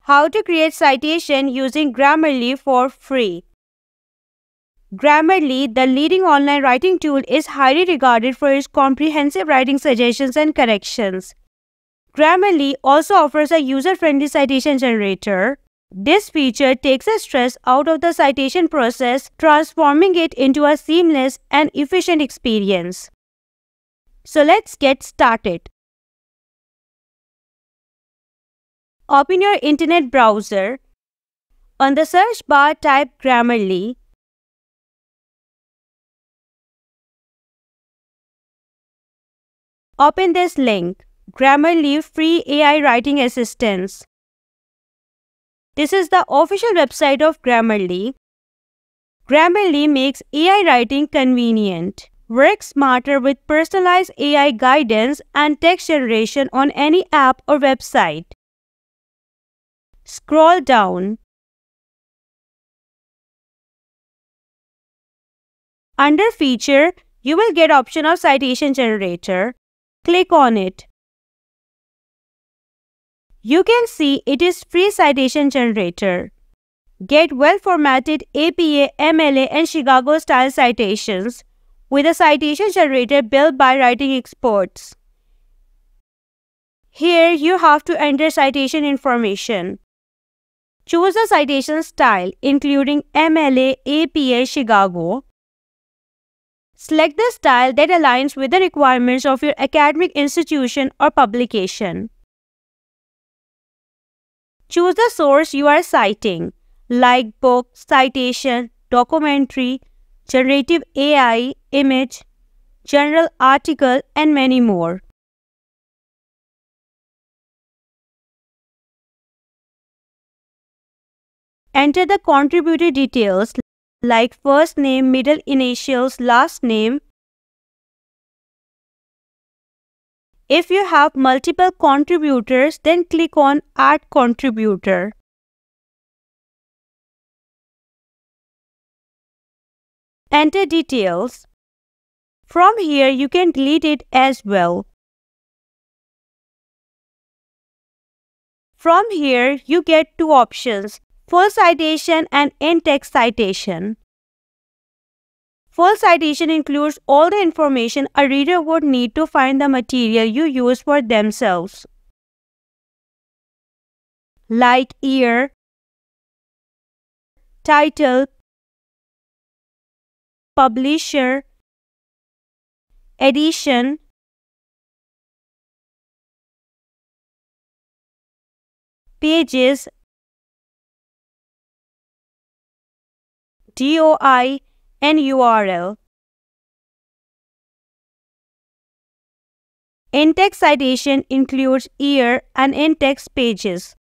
How to create citation using Grammarly for free. Grammarly, the leading online writing tool, is highly regarded for its comprehensive writing suggestions and corrections. Grammarly also offers a user-friendly citation generator. This feature takes the stress out of the citation process, transforming it into a seamless and efficient experience. So let's get started. Open your internet browser. On the search bar, type Grammarly. Open this link, Grammarly Free AI Writing Assistance. This is the official website of Grammarly. Grammarly makes AI writing convenient. Work smarter with personalized AI guidance and text generation on any app or website. Scroll down. Under Feature, you will get option of Citation Generator. Click on it. You can see it is free citation generator. Get well-formatted APA, MLA and Chicago-style citations with a citation generator built by writing experts. Here you have to enter citation information. Choose a citation style including MLA, APA, Chicago. Select the style that aligns with the requirements of your academic institution or publication. Choose the source you are citing, like book, citation, documentary, generative AI, image, journal article, and many more. Enter the contributor details like first name, middle initials, last name. If you have multiple contributors, then click on Add Contributor. Enter details. From here, you can delete it as well. From here, you get two options, full citation and in-text citation. Full citation includes all the information a reader would need to find the material you use for themselves, like year, title, publisher, edition, pages, DOI, and URL. In-text citation includes year and in-text pages.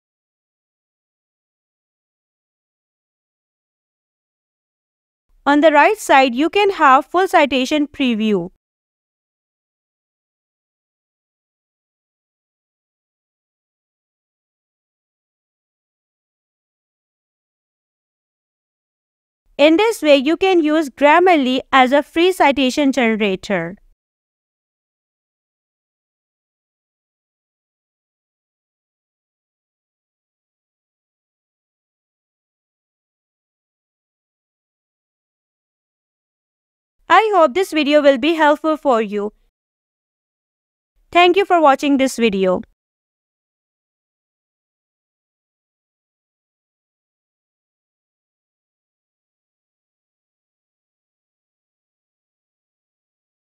On the right side, you can have full citation preview. In this way, you can use Grammarly as a free citation generator. I hope this video will be helpful for you. Thank you for watching this video.